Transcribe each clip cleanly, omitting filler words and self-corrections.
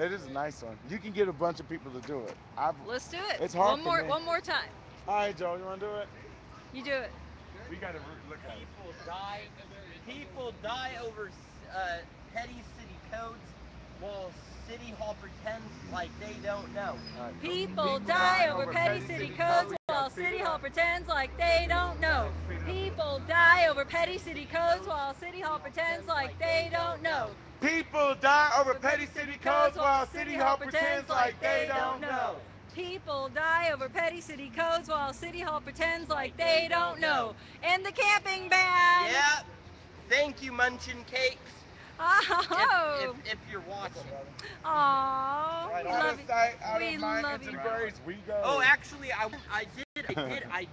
It is a nice one. You can get a bunch of people to do it. Let's do it. It's hard for me. One more time. All right, Joe, you want to do it? You do it. We got to look at it. People die over petty city codes while City Hall pretends like they don't know. All right. People die over petty city codes while City Hall pretends like they don't know. People die over petty city codes while City Hall pretends like they don't know. People die over Over petty city codes while City Hall pretends like they don't know. People die over petty city codes while City Hall pretends like they don't know. And the camping ban. Yeah. Thank you, Munchin Cakes. Oh. If you're watching. Aww. Right We on. Out love of you. sight, out We of mind, love into you. the graves we go. Oh, actually, I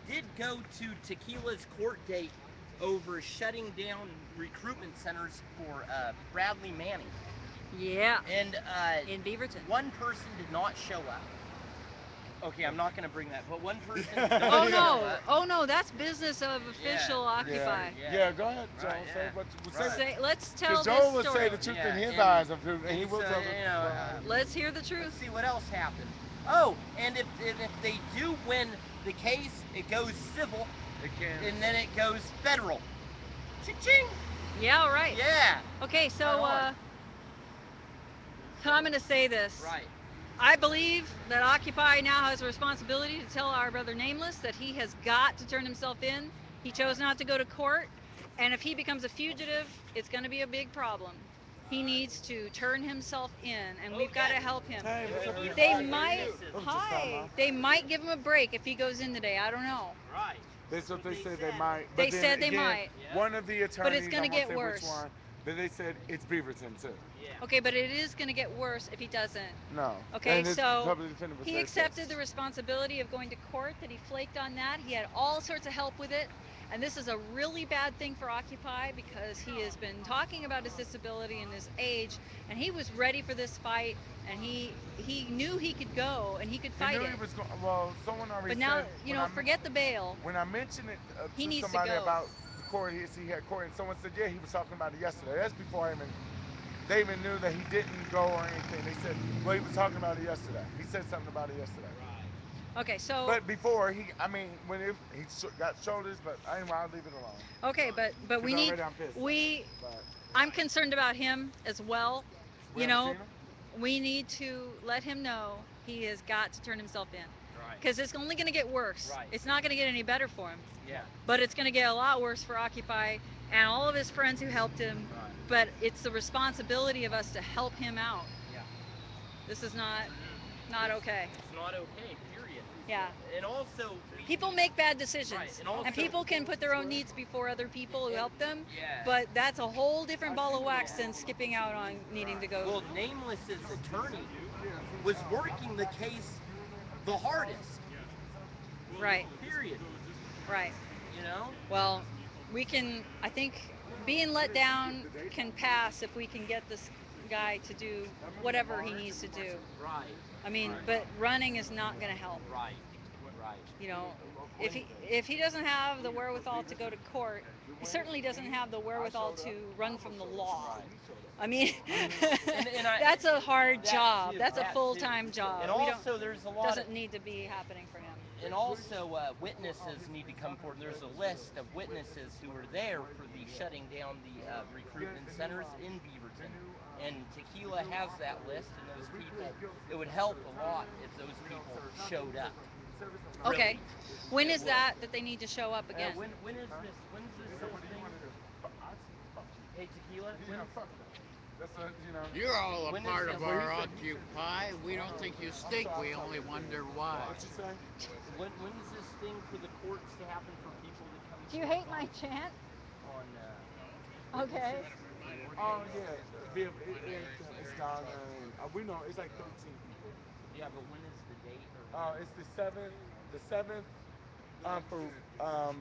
did go to Tequila's court date over shutting down recruitment centers for Bradley Manning, Yeah. and In Beaverton. one person did not show up. Okay, I'm not gonna bring that, but one person did Oh not show no! up. Oh no! That's business of official Occupy. Yeah, go ahead, Joe. Right, Say yeah. what you Right. say. Let's tell Because this Joe will say story. the truth Yeah, in his and- eyes, and he and will so, tell you the know, Let's hear the Let's truth. see what else happened. Oh, and if they do win the case, it goes civil, It can. and then it goes federal. Cha-ching! Yeah. Right. Yeah. Okay. So Right on. I'm gonna say this. Right. I believe that Occupy now has a responsibility to tell our brother Nameless that he has got to turn himself in. He chose not to go to court, and if he becomes a fugitive, it's going to be a big problem. He needs to turn himself in, and we've got to help him. Hey, what's up? They Hi. might, Oh, just time hi, out. they might give him a break if he goes in today. I don't know. Right. That's what they said they might. They But then said they again, might. Yeah. one of the attorneys, But it's gonna I won't get say worse. which one, but they said it's Beaverton too. Yeah. Okay, but it is going to get worse if he doesn't. No. Okay, And his so public defender was he there, accepted too. the responsibility of going to court, that he flaked on that. He had all sorts of help with it. And this is a really bad thing for Occupy because he has been talking about his disability and his age, and he was ready for this fight, and he knew he could go and he could He fight knew it. he was going. Well, someone already But now, said. you know, forget the bail. When I mentioned it He to needs to somebody go. about the court, he had court, and someone said, yeah, he was talking about it yesterday. That's before they even knew that he didn't go or anything. They said, well, he was talking about it yesterday. He said something about it yesterday. Okay, so But before when got shoulders, but anyway, I'll leave it alone. okay, but we 'Cause need already I'm pissed. we But I'm concerned about him as well. we You haven't know, seen him? we need to let him know he has got to turn himself in. Right. Because it's only going to get worse. Right. It's not going to get any better for him, Yeah. but it's going to get a lot worse for Occupy and all of his friends who helped him. Right. But it's the responsibility of us to help him out. Yeah. This is not okay. It's not okay. Period. Yeah. And also, People make bad decisions, Right, and also- people can put their own needs before other people who help them. Yeah. But that's a whole different ball of wax than skipping out on needing to go. Well, Nameless's attorney was working the case the hardest. Right. Period. Right. You know. Well, I think being let down can pass if we can get this guy to do whatever he needs to do. Right. I mean, Right. but running is not going to help. Right. Right. You know, if he doesn't have the wherewithal to go to court, he certainly doesn't have the wherewithal to run from the law. I mean, that's a hard job. That's a full-time job. And also, there's a lot doesn't of, need to be happening for him. and also witnesses need to come forward. There's a list of witnesses who were there for the shutting down the recruitment centers in Beaverton. And Tequila has that list, and those people, it would help a lot if those people showed up. Okay. When It is would. that they need to show up again? When's this whole thing? Hey, Tequila. You're all a When is part this- of our Occupy. We don't think you stink. We only wonder why. What you say? When's this thing for the courts to happen for people to come? Do you hate my chant? On Okay. Oh yeah, it's down there. We know it's like 13 people. yeah, but when is the date? Or It's the seventh. The seventh.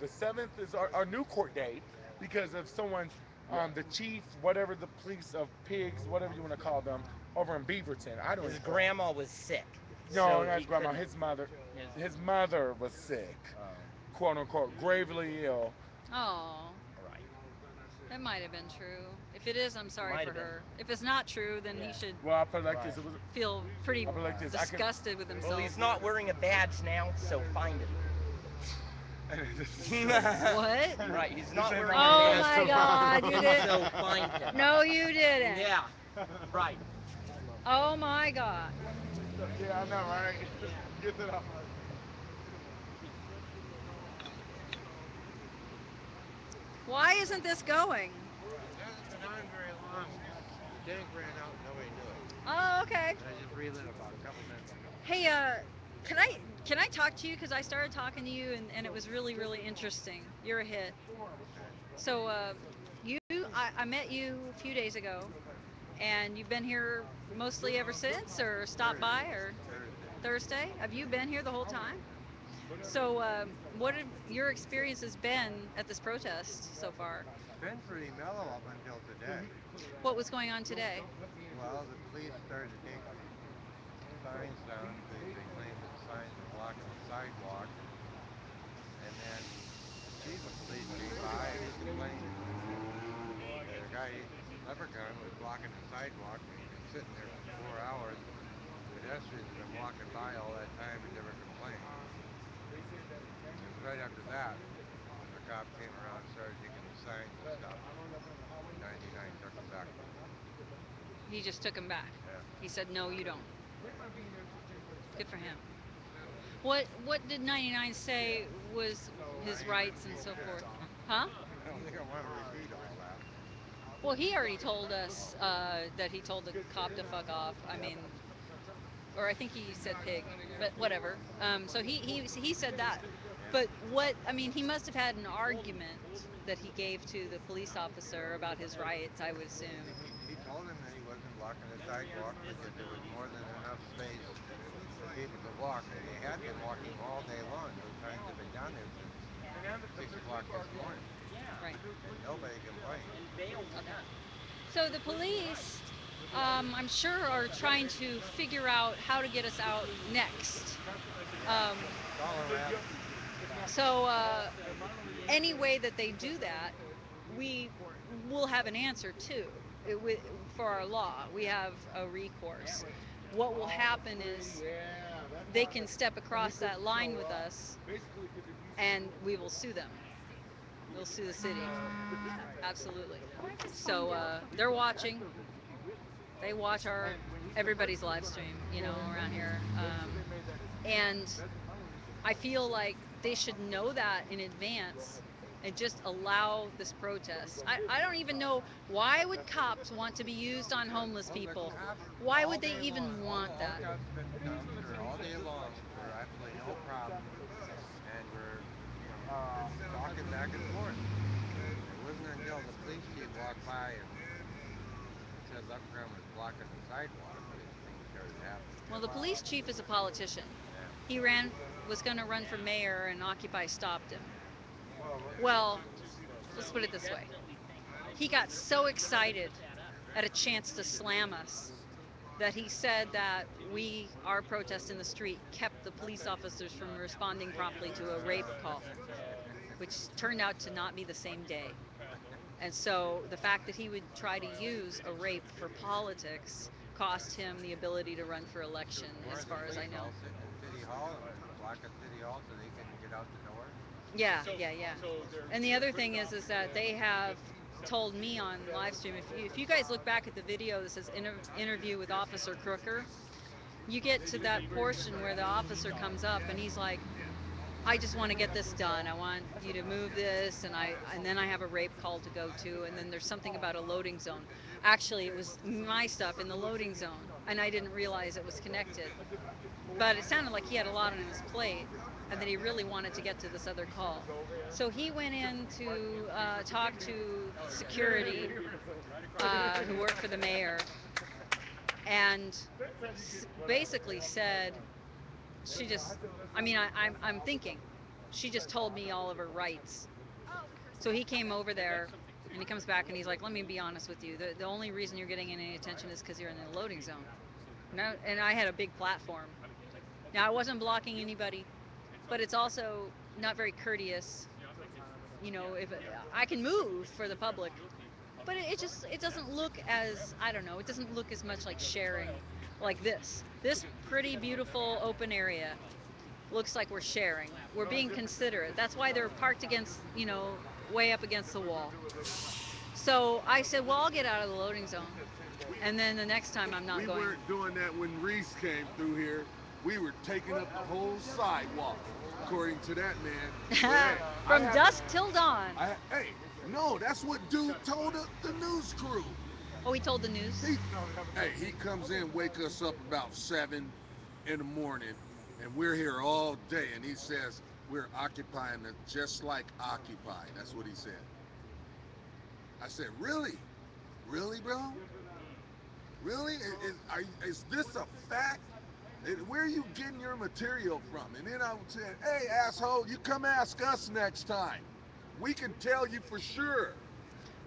The seventh is our new court date because of someone, the chief, whatever the police of pigs, whatever you want to call them, over in Beaverton. I don't. his even- grandma was sick. No, so not he his grandma. couldn't- His mother. His- His mother was sick, quote unquote, gravely ill. Oh, right. that might have been true. If it is, I'm sorry Might for have been. her. If it's not true, then Yeah. he should Well, I put it like this. It was. feel pretty I put it like this. I can. disgusted with Well, himself. he's not wearing a badge now, so find him. What? Right, he's He not said wearing no a Oh one badge, my has to God, run. you did. so find him. No, you didn't. Yeah, right. Oh my God. Yeah, I know, right? Get it off. Why isn't this going? It hasn't been on very long. The tank ran out and nobody knew it. Oh, okay. And I just relit about a couple minutes ago. Hey, can I talk to you? Because I started talking to you and it was really really interesting. You're a hit. Okay. So I met you a few days ago, and you've been here mostly ever since, or stopped by, Thursday. or Thursday. Thursday? Have you been here the whole time? So what have your experiences been at this protest so far? It's been pretty mellow up until today. What was going on today? Well, the police started to take the signs down because they claimed that the signs were blocking the sidewalk. And then the chief of police came by and he complained that a guy, Leprechaun, was blocking the sidewalk when he'd been sitting there for 4 hours. Pedestrians have been walking by all that time and never complained. And it was right after that a cop came around and started taking the signs and stuff. And 99 took them back from him. He just took him back. Yeah. He said, "No, you don't." Good for him. What did 99 say was I his ain't rights and repeat so that. forth? Huh? I don't think I want to repeat all that. Well, he already told us that he told the cop to fuck off. I Yep. mean, or I think he said pig, but whatever. So he said that. Yeah. But what I mean, he must have had an argument that he gave to the police officer about his rights, I would assume. He told him that he wasn't blocking the sidewalk, but that there was more than enough space for people to walk, and they had been walking all day long. Those signs have been down there since 6 o'clock this morning, Right. and nobody complained. Okay. So the police, I'm sure, are trying to figure out how to get us out next. Yeah, Um, it's all a wrap. so any way that they do that, we will have an answer too. For our law, we have a recourse. What will happen is they can step across that line with us, and we will sue them. We'll sue the city. Absolutely. So they're watching. They watch our everybody's live stream, around here, and I feel like they should know that in advance and just allow this protest. I don't even know, why would cops want to be used on homeless Well, the people? cops Why all would they day even long, want all that? the cops have been come here all day long for absolutely no problem, and we're, just talking back and forth. It wasn't until the police chief walked by and said Leprechaun was blocking the sidewalk that things started happening. Well, the police chief is a politician. Yeah. He was going to run for mayor, and Occupy stopped him. Yeah. Well, let's put it this way. He got so excited at a chance to slam us that he said that our protest in the street kept the police officers from responding promptly to a rape call, which turned out to not be the same day. And so the fact that he would try to use a rape for politics cost him the ability to run for election, as Weren't the far as I police know. all sitting in City Hall and blocking City Hall so they couldn't get out the door? Yeah, yeah, yeah. And the other thing is that they have told me on live stream, if you guys look back at the video that says interview with Officer Crooker, you get to that portion where the officer comes up and he's like, "I just want to get this done. I want you to move this, and then I have a rape call to go to, and then there's something about a loading zone." Actually, it was my stuff in the loading zone, and I didn't realize it was connected. But it sounded like he had a lot on his plate, and that he really wanted to get to this other call. So he went in to talk to security who worked for the mayor, and basically said, she just, I mean, I'm thinking, she just told me all of her rights. So he came over there, and he comes back and he's like, "Let me be honest with you. The only reason you're getting any attention is because you're in the loading zone." And I had a big platform. Now, I wasn't blocking anybody, but it's also not very courteous. If I can move for the public, but it doesn't look as, I don't know, it doesn't look as much like sharing like this. This pretty beautiful open area looks like we're sharing. We're being considerate. That's why they're parked against, way up against the wall. So I said, well, I'll get out of the loading zone. And then the next time I'm not We going. weren't doing that when Reese came through here. We were taking up the whole sidewalk, according to that man. But, hey, From dusk till dawn. hey, no, that's what dude told the news crew. Oh, he told the news? He comes in, wake us up about 7 in the morning, and we're here all day, and he says we're occupying it just like Occupy. That's what he said. I said, really? Really, bro? Really? Is this a fact? Where are you getting your material from? And then I said, hey, asshole, you come ask us next time. We can tell you for sure.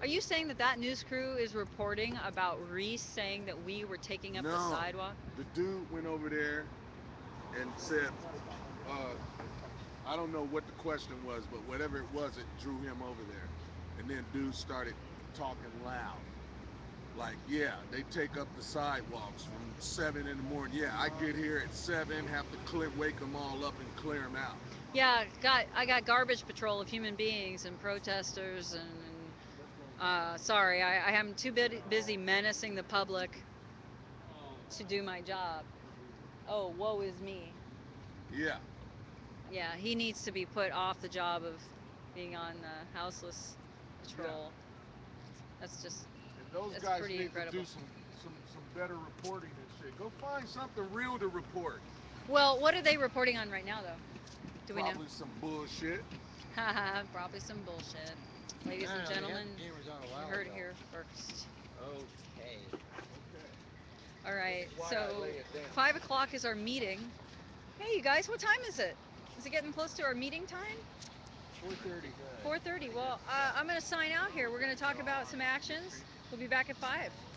Are you saying that news crew is reporting about Reese saying that we were taking up the sidewalk? The dude went over there and said, I don't know what the question was, but whatever it was, it drew him over there. And then dude started talking loud. Like, yeah, they take up the sidewalks from 7 in the morning. Yeah, I get here at 7, have to wake them all up and clear them out. Yeah, I got garbage patrol of human beings and protesters and sorry, I am too busy menacing the public to do my job. Oh, woe is me. Yeah. Yeah, he needs to be put off the job of being on the houseless patrol. Yeah. That's just, and those guys need incredible. To do some better reporting and shit. Go find something real to report. Well, what are they reporting on right now, though? Do we know? Probably some bullshit. Haha, probably some bullshit. Ladies and gentlemen, you heard it here first. Okay. All right, so 5 o'clock is our meeting. Hey, you guys, what time is it? Is it getting close to our meeting time? 4:30. 4:30. Well, I'm going to sign out here. We're going to talk about some actions. We'll be back at 5.